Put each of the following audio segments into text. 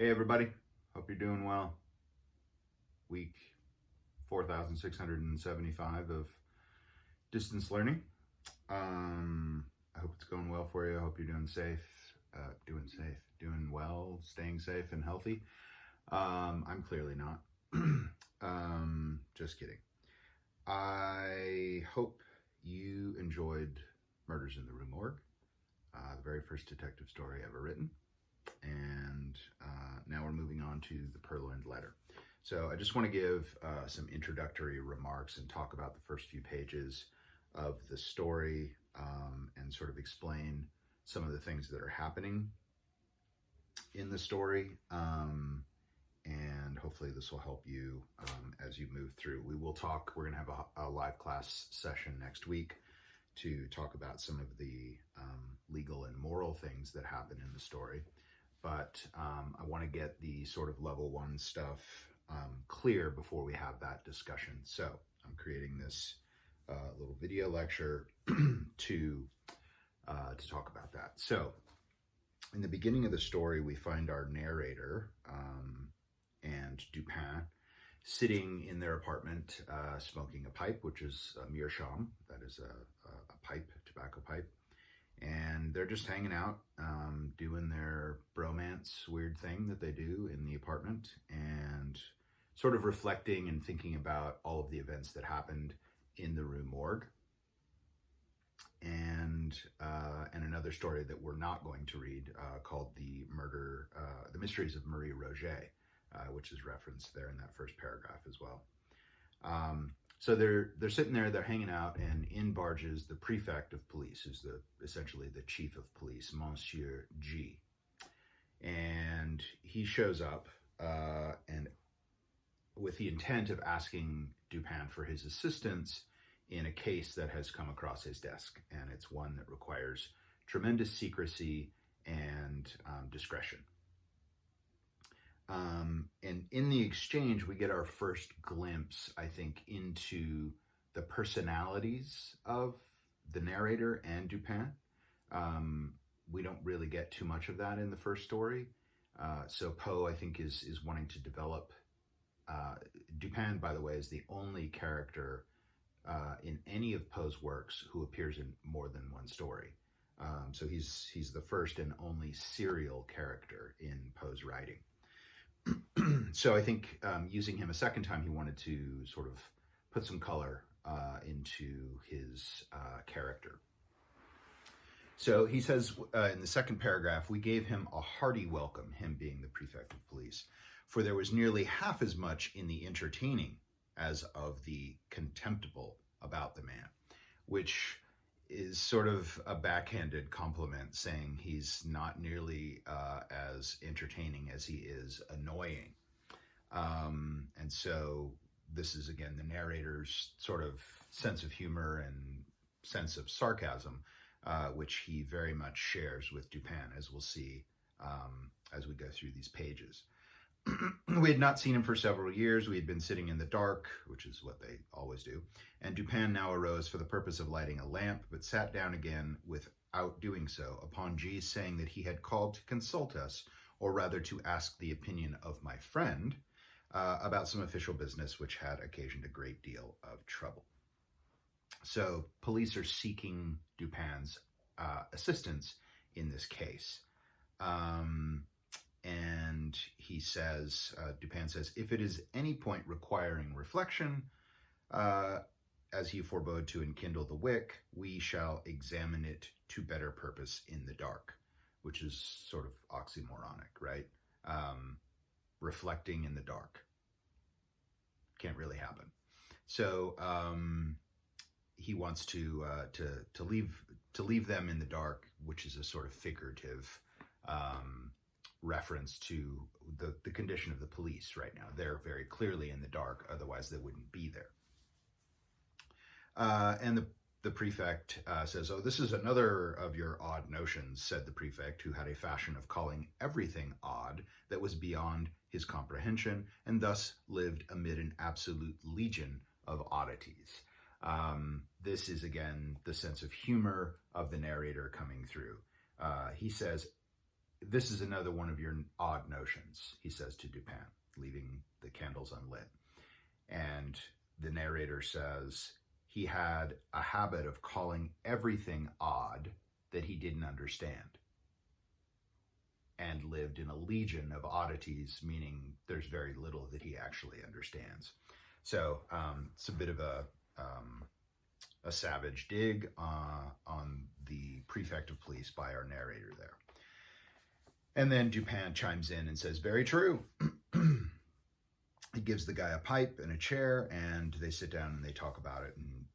Hey everybody, hope you're doing well. Week 4,675 of distance learning. I hope it's going well for you. I hope you're doing well, staying safe and healthy. I'm clearly not. Just kidding. I hope you enjoyed Murders in the Rue Morgue, the very first detective story ever written. And now we're moving on to the Purloined letter. So I just want to give some introductory remarks and talk about the first few pages of the story and sort of explain some of the things that are happening in the story. And hopefully this will help you as you move through. We're going to have a live class session next week to talk about some of the legal and moral things that happen in the story. But I want to get the sort of level one stuff clear before we have that discussion. So I'm creating this little video lecture to talk about that. So in the beginning of the story, we find our narrator and Dupin sitting in their apartment smoking a pipe, which is a meerschaum. That is a pipe, tobacco pipe. And they're just hanging out, doing their bromance weird thing that they do in the apartment, and sort of reflecting and thinking about all of the events that happened in the Rue Morgue. And another story that we're not going to read called The Mysteries of Marie Roget, which is referenced there in that first paragraph as well. So they're sitting there, they're hanging out, and in barges the prefect of police, who's essentially the chief of police, Monsieur G. And he shows up and with the intent of asking Dupin for his assistance in a case that has come across his desk, and it's one that requires tremendous secrecy and discretion. And in the exchange, we get our first glimpse, I think, into the personalities of the narrator and Dupin. We don't really get too much of that in the first story. So Poe, I think, is wanting to develop. Dupin, by the way, is the only character in any of Poe's works who appears in more than one story. So he's the first and only serial character in Poe's writing. So I think using him a second time, he wanted to sort of put some color into his character. So he says in the second paragraph, we gave him a hearty welcome, him being the prefect of police, for there was nearly half as much in the entertaining as of the contemptible about the man, which is sort of a backhanded compliment, saying he's not nearly as entertaining as he is annoying. And so this is, again, the narrator's sort of sense of humor and sense of sarcasm, which he very much shares with Dupin, as we'll see as we go through these pages. We had not seen him for several years. We had been sitting in the dark, which is what they always do. And Dupin now arose for the purpose of lighting a lamp, but sat down again without doing so, upon G's saying that he had called to consult us, or rather to ask the opinion of my friend, about some official business which had occasioned a great deal of trouble. So police are seeking Dupin's assistance in this case. And he says, Dupin says, if it is any point requiring reflection, as he forebode to enkindle the wick, we shall examine it to better purpose in the dark, which is sort of oxymoronic, right? Reflecting in the dark. Can't really happen. So he wants to leave them in the dark, which is a sort of figurative reference to the condition of the police right now. They're very clearly in the dark, otherwise they wouldn't be there. And the prefect says, oh, this is another of your odd notions, said the prefect, who had a fashion of calling everything odd that was beyond his comprehension, and thus lived amid an absolute legion of oddities. This is, again, the sense of humor of the narrator coming through. He says, this is another one of your odd notions, he says to Dupin, leaving the candles unlit. And the narrator says he had a habit of calling everything odd that he didn't understand, and lived in a legion of oddities, meaning there's very little that he actually understands. So it's a bit of a savage dig on the prefect of police by our narrator there. And then Dupin chimes in and says, very true. He gives the guy a pipe and a chair, and they sit down and they talk about it. And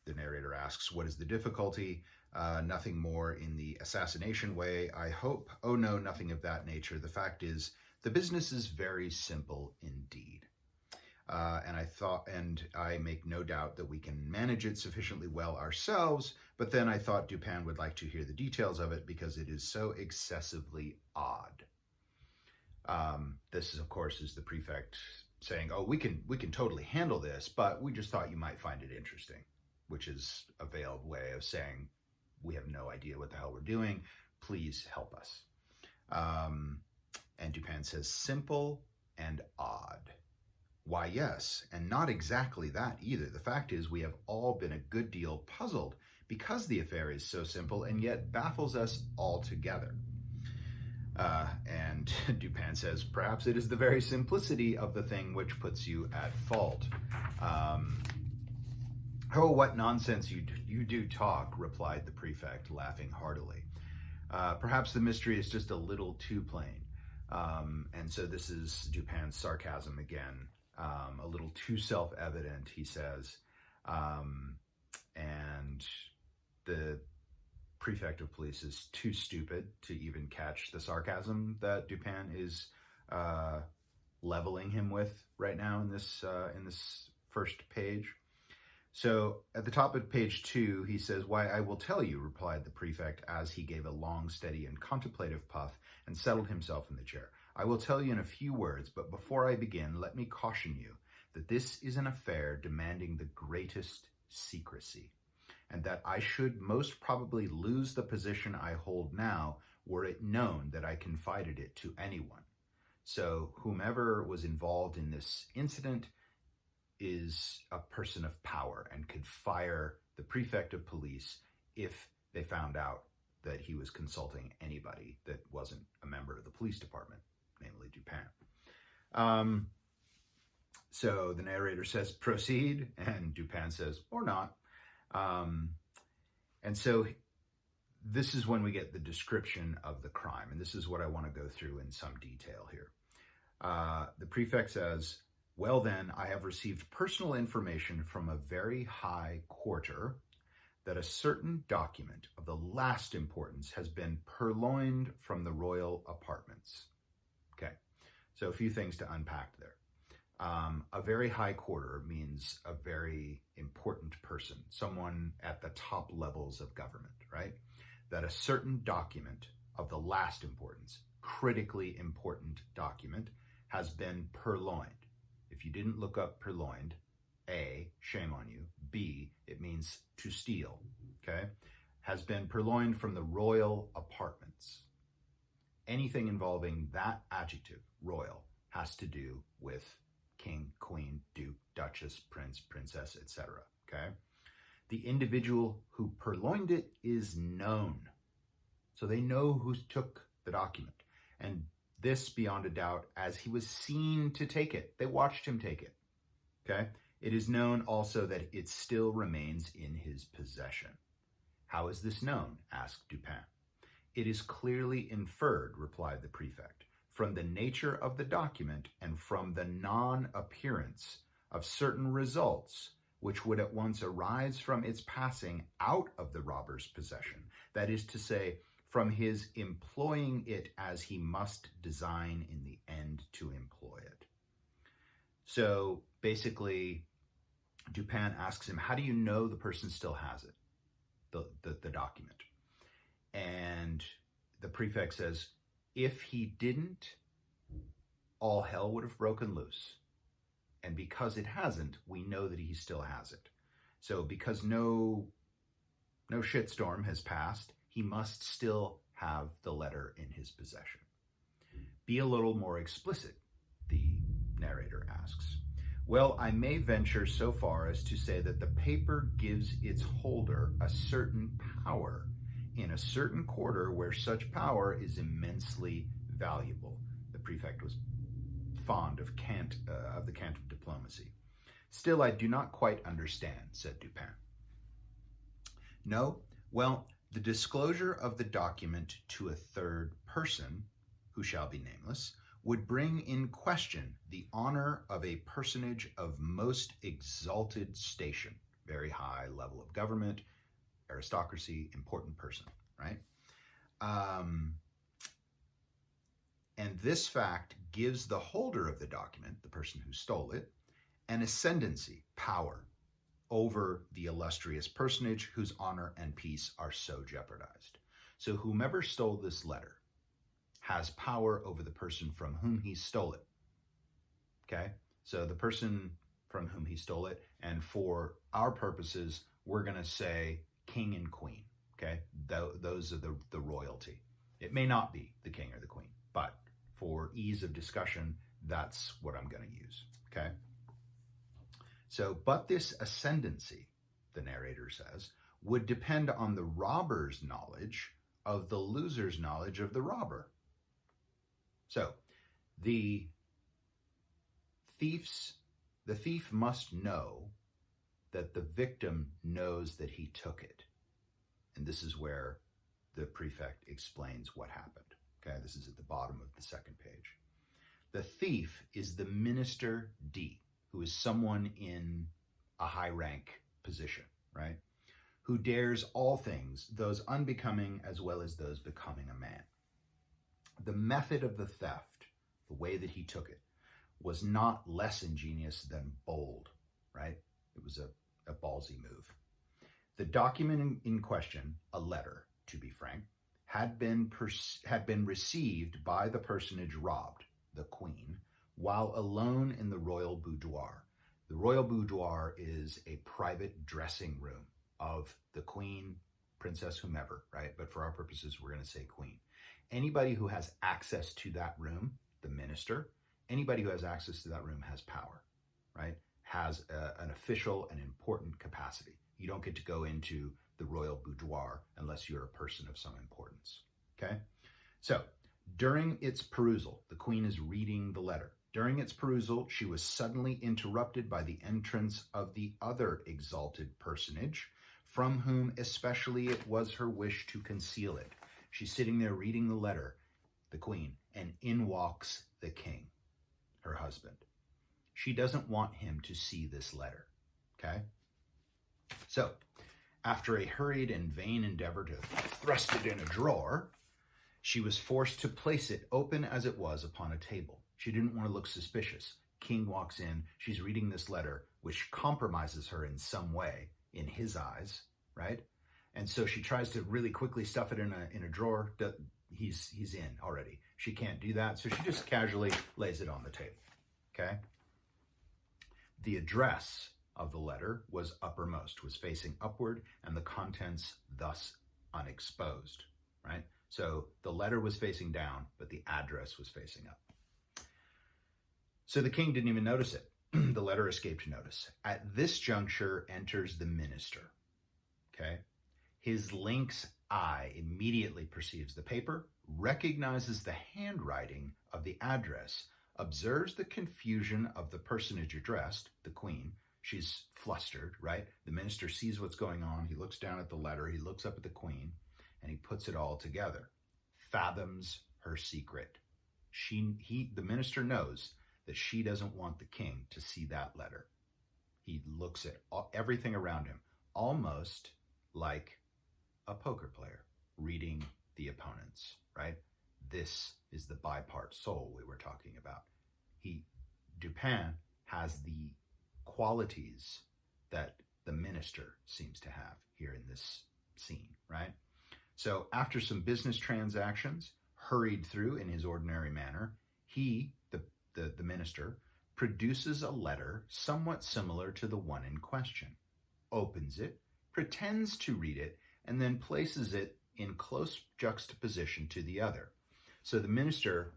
the narrator asks, what is the difficulty? Nothing more in the assassination way, I hope. Oh no, nothing of that nature. The fact is, the business is very simple indeed. And I make no doubt that we can manage it sufficiently well ourselves, but then I thought Dupin would like to hear the details of it because it is so excessively odd. This is, of course, is the prefect saying, oh, we can totally handle this, but we just thought you might find it interesting, which is a veiled way of saying, we have no idea what the hell we're doing. Please help us. And Dupin says, simple and odd. Why, yes, and not exactly that either. The fact is, we have all been a good deal puzzled because the affair is so simple and yet baffles us altogether. And Dupin says, perhaps it is the very simplicity of the thing which puts you at fault. Oh, what nonsense you do talk, replied the prefect, laughing heartily. Perhaps the mystery is just a little too plain. And so this is Dupin's sarcasm again. A little too self-evident, he says. And the prefect of police is too stupid to even catch the sarcasm that Dupin is leveling him with right now in this first page. So at the top of page 2, he says, why, I will tell you, replied the prefect as he gave a long, steady, and contemplative puff and settled himself in the chair. I will tell you in a few words, but before I begin, let me caution you that this is an affair demanding the greatest secrecy, and that I should most probably lose the position I hold now were it known that I confided it to anyone. So whomever was involved in this incident is a person of power and could fire the prefect of police if they found out that he was consulting anybody that wasn't a member of the police department, namely Dupin. So the narrator says, proceed, and Dupin says, or not. And so this is when we get the description of the crime, and this is what I want to go through in some detail here. The prefect says, well then, I have received personal information from a very high quarter that a certain document of the last importance has been purloined from the royal apartments. Okay, so a few things to unpack there. A very high quarter means a very important person, someone at the top levels of government, right? That a certain document of the last importance, critically important document, has been purloined. If you didn't look up purloined, A, shame on you. B, it means to steal, okay? Has been purloined from the royal apartments. Anything involving that adjective, royal, has to do with king, queen, duke, duchess, prince, princess, etc., okay? The individual who purloined it is known. So they know who took the document. And this, beyond a doubt, as he was seen to take it. They watched him take it, okay? It is known also that it still remains in his possession. How is this known? Asked Dupin. It is clearly inferred, replied the prefect, from the nature of the document and from the non-appearance of certain results which would at once arise from its passing out of the robber's possession. That is to say, from his employing it as he must design in the end to employ it. So basically, Dupin asks him, how do you know the person still has it, the document? And the prefect says, if he didn't, all hell would have broken loose. And because it hasn't, we know that he still has it. So because no shitstorm has passed, he must still have the letter in his possession. Be a little more explicit, the narrator asks. Well, I may venture so far as to say that the paper gives its holder a certain power in a certain quarter where such power is immensely valuable. The prefect was fond of the cant of diplomacy. Still, I do not quite understand, said Dupin. No? Well, the disclosure of the document to a third person, who shall be nameless, would bring in question the honor of a personage of most exalted station, very high level of government, aristocracy, important person, right? And this fact gives the holder of the document, the person who stole it, an ascendancy, power, over the illustrious personage whose honor and peace are so jeopardized. So whomever stole this letter has power over the person from whom he stole it. Okay? So the person from whom he stole it, and for our purposes, we're going to say king and queen. Okay? Those are the royalty. It may not be the king or the queen, but for ease of discussion, that's what I'm going to use. Okay? So, but this ascendancy, the narrator says, would depend on the robber's knowledge of the loser's knowledge of the robber. So, the thief must know that the victim knows that he took it. And this is where the prefect explains what happened. Okay, this is at the bottom of the second page. The thief is the minister D, who is someone in a high rank position, right? Who dares all things, those unbecoming as well as those becoming a man. The method of the theft, the way that he took it, was not less ingenious than bold, right? It was a ballsy move. The document in question, a letter, to be frank, had been received by the personage robbed, the queen, while alone in the royal boudoir. The royal boudoir is a private dressing room of the queen, princess, whomever, right? But for our purposes, we're going to say queen. Anybody who has access to that room, the minister, anybody who has access to that room has power, right? Has an official and important capacity. You don't get to go into the royal boudoir unless you're a person of some importance, okay? So during its perusal, the queen is reading the letter. During its perusal, she was suddenly interrupted by the entrance of the other exalted personage, from whom especially it was her wish to conceal it. She's sitting there reading the letter, the queen, and in walks the king, her husband. She doesn't want him to see this letter, okay? So, after a hurried and vain endeavor to thrust it in a drawer, she was forced to place it, open as it was, upon a table. She didn't want to look suspicious. King walks in. She's reading this letter, which compromises her in some way, in his eyes, right? And so she tries to really quickly stuff it in a drawer. He's in already. She can't do that, so she just casually lays it on the table, okay? The address of the letter was uppermost, was facing upward, and the contents thus unexposed, right? So the letter was facing down, but the address was facing up. So the king didn't even notice it. The letter escaped notice. At this juncture enters the minister, okay? His lynx eye immediately perceives the paper, recognizes the handwriting of the address, observes the confusion of the personage addressed, the queen. She's flustered, right? The minister sees what's going on. He looks down at the letter. He looks up at the queen, and he puts it all together. Fathoms her secret. The minister knows that she doesn't want the king to see that letter. He looks at everything around him, almost like a poker player reading the opponents, right? This is the bipart soul we were talking about. Dupin has the qualities that the minister seems to have here in this scene, right? So after some business transactions hurried through in his ordinary manner, the minister, produces a letter somewhat similar to the one in question, opens it, pretends to read it, and then places it in close juxtaposition to the other. So the minister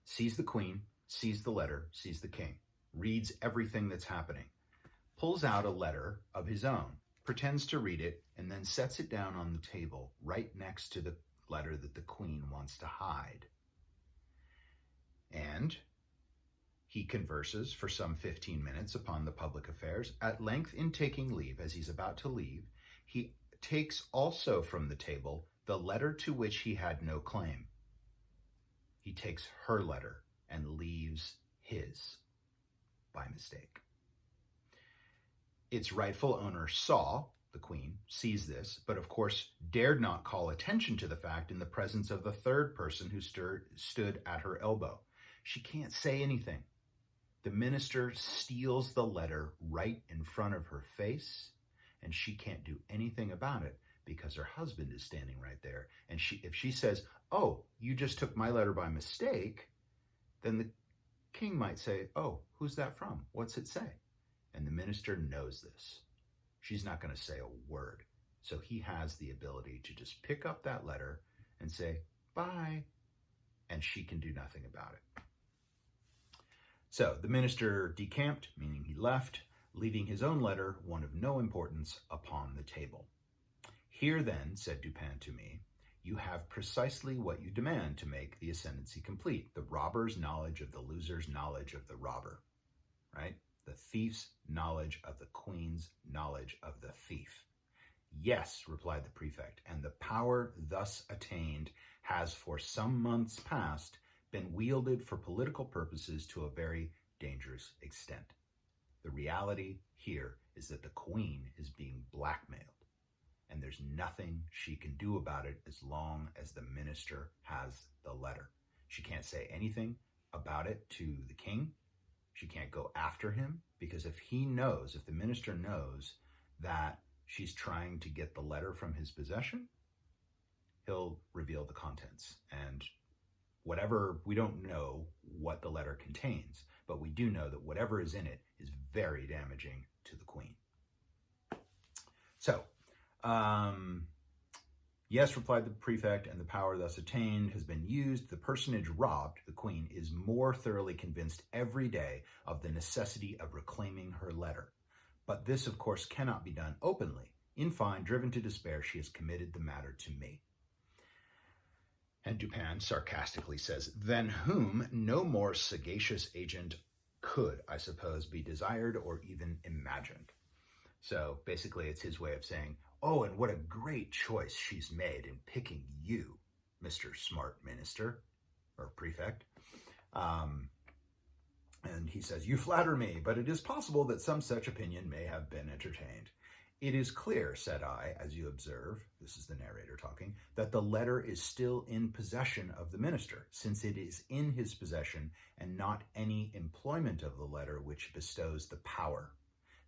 sees the queen, sees the letter, sees the king, reads everything that's happening, pulls out a letter of his own, pretends to read it, and then sets it down on the table right next to the letter that the queen wants to hide. And he converses for some 15 minutes upon the public affairs. At length, in taking leave, as he's about to leave, he takes also from the table the letter to which he had no claim. He takes her letter and leaves his by mistake. Its rightful owner saw, the queen, sees this, but of course dared not call attention to the fact in the presence of the third person who stood at her elbow. She can't say anything. The minister steals the letter right in front of her face, and she can't do anything about it because her husband is standing right there. And if she says, "Oh, you just took my letter by mistake," then the king might say, "Oh, who's that from? What's it say?" And the minister knows this. She's not going to say a word. So he has the ability to just pick up that letter and say, "Bye," and she can do nothing about it. So the minister decamped, meaning he left, leaving his own letter, one of no importance, upon the table. "Here then," said Dupin to me, "you have precisely what you demand to make the ascendancy complete. The robber's knowledge of the loser's knowledge of the robber," right? The thief's knowledge of the queen's knowledge of the thief. "Yes," replied the prefect, "and the power thus attained has for some months past been wielded for political purposes to a very dangerous extent. The reality here is that the queen is being blackmailed, and there's nothing she can do about it as long as the minister has the letter. She can't say anything about it to the king. She can't go after him, because if the minister knows that she's trying to get the letter from his possession, he'll reveal the contents. And we don't know what the letter contains, but we do know that whatever is in it is very damaging to the queen. So, "Yes," replied the prefect, "and the power thus attained has been used. The personage robbed, the queen, is more thoroughly convinced every day of the necessity of reclaiming her letter. But this, of course, cannot be done openly. In fine, driven to despair, she has committed the matter to me." And Dupin sarcastically says, "Than whom no more sagacious agent could, I suppose, be desired or even imagined." So basically it's his way of saying, "Oh, and what a great choice she's made in picking you, Mr. Smart Minister," or Prefect. And he says, "You flatter me, but it is possible that some such opinion may have been entertained. It is clear," said I, "as you observe," this is the narrator talking, "that the letter is still in possession of the minister, since it is in his possession and not any employment of the letter which bestows the power.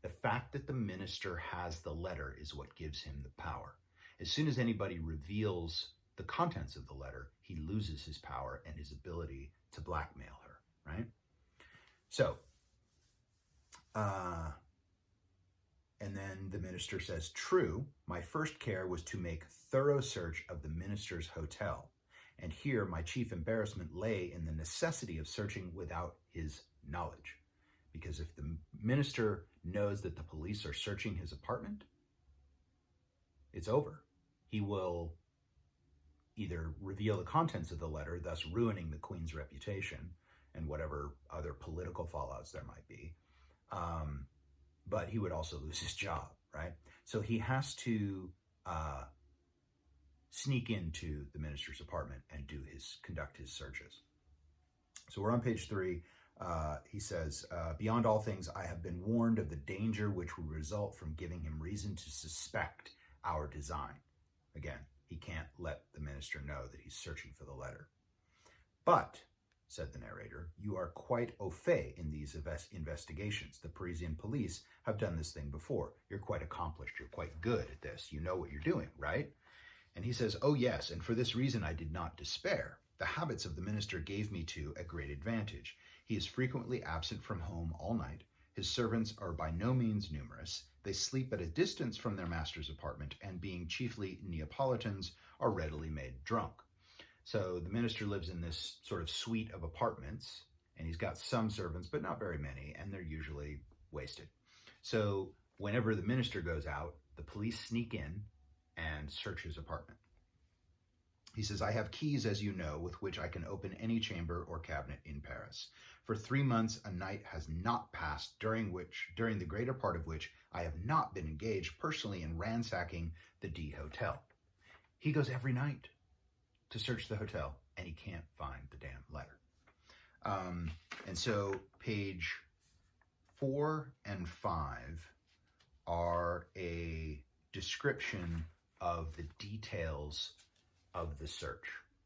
The fact that the minister has the letter is what gives him the power. As soon as anybody reveals the contents of the letter, he loses his power and his ability to blackmail her," right? So, and then the minister says, "True, my first care was to make thorough search of the minister's hotel. And here my chief embarrassment lay in the necessity of searching without his knowledge. Because if the minister knows that the police are searching his apartment, it's over. He will either reveal the contents of the letter, thus ruining the queen's reputation and whatever other political fallouts there might be, but he would also lose his job, right? So he has to sneak into the minister's apartment and conduct his searches. So we're on page 3. He says, "Beyond all things, I have been warned of the danger which will result from giving him reason to suspect our design." Again, he can't let the minister know that he's searching for the letter. "But," said the narrator, "you are quite au fait in these investigations. The Parisian police have done this thing before. You're quite accomplished. You're quite good at this. You know what you're doing, right?" And he says, "Oh yes, and for this reason I did not despair. The habits of the minister gave me to a great advantage. He is frequently absent from home all night, His servants are by no means numerous. They sleep at a distance from their master's apartment, and being chiefly Neapolitans, are readily made drunk. So the minister lives in this sort of suite of apartments, and he's got some servants, but not very many, and they're usually wasted. So whenever the minister goes out, the police sneak in and search his apartment. He says, I have keys, as you know, with which I can open any chamber or cabinet in Paris. For 3 months, a night has not passed during the greater part of which I have not been engaged personally in ransacking the D Hotel. He goes every night to search the hotel, and he can't find the damn letter. And so page 4 and 5 are a description of the details of the search.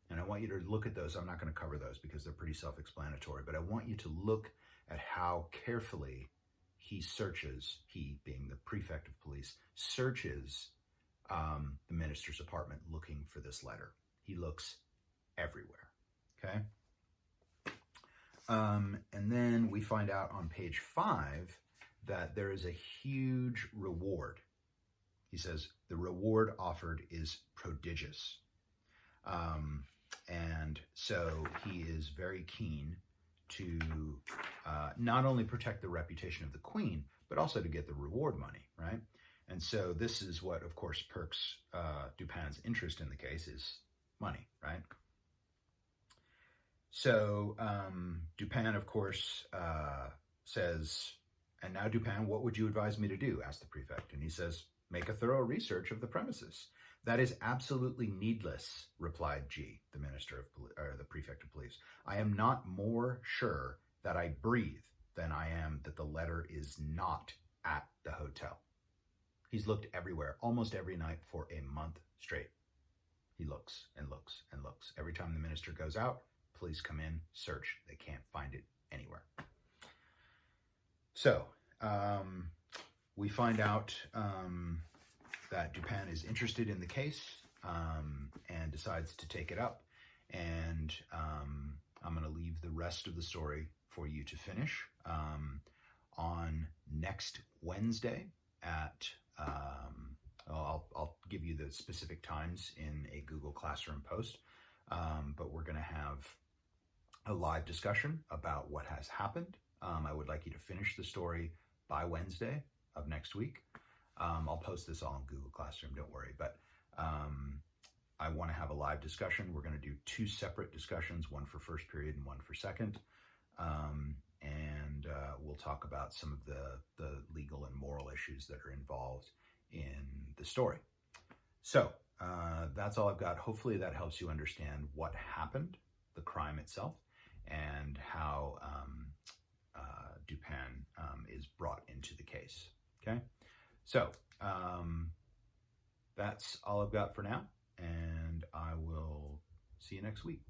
And I want you to look at those. I'm not going to cover those because they're pretty self-explanatory, but I want you to look at how carefully he searches, he being the prefect of police, searches the minister's apartment looking for this letter. He looks everywhere, okay? And then we find out on page 5 that there is a huge reward. He says, the reward offered is prodigious. And so he is very keen to not only protect the reputation of the queen, but also to get the reward money, right? And so this is what, of course, perks Dupin's interest in the case is money, right? So Dupin, of course, says, and now Dupin, what would you advise me to do? Asked the prefect. And he says, make a thorough research of the premises. That is absolutely needless, replied G, the the prefect of police. I am not more sure that I breathe than I am that the letter is not at the hotel. He's looked everywhere, almost every night for a month straight. He looks and looks and looks. Every time the minister goes out, police come in, search. They can't find it anywhere. So we find out that Dupin is interested in the case and decides to take it up. And I'm going to leave the rest of the story for you to finish on next Wednesday at, I'll give you the specific times in a Google Classroom post, but we're going to have a live discussion about what has happened. I would like you to finish the story by Wednesday of next week. I'll post this all in Google Classroom, don't worry, but I want to have a live discussion. We're going to do 2 separate discussions, one for first period and one for second, and we'll talk about some of the legal and moral issues that are involved in the story. So that's all I've got. Hopefully that helps you understand what happened, the crime itself, and how Dupin is brought into the case, okay? So that's all I've got for now, and I will see you next week.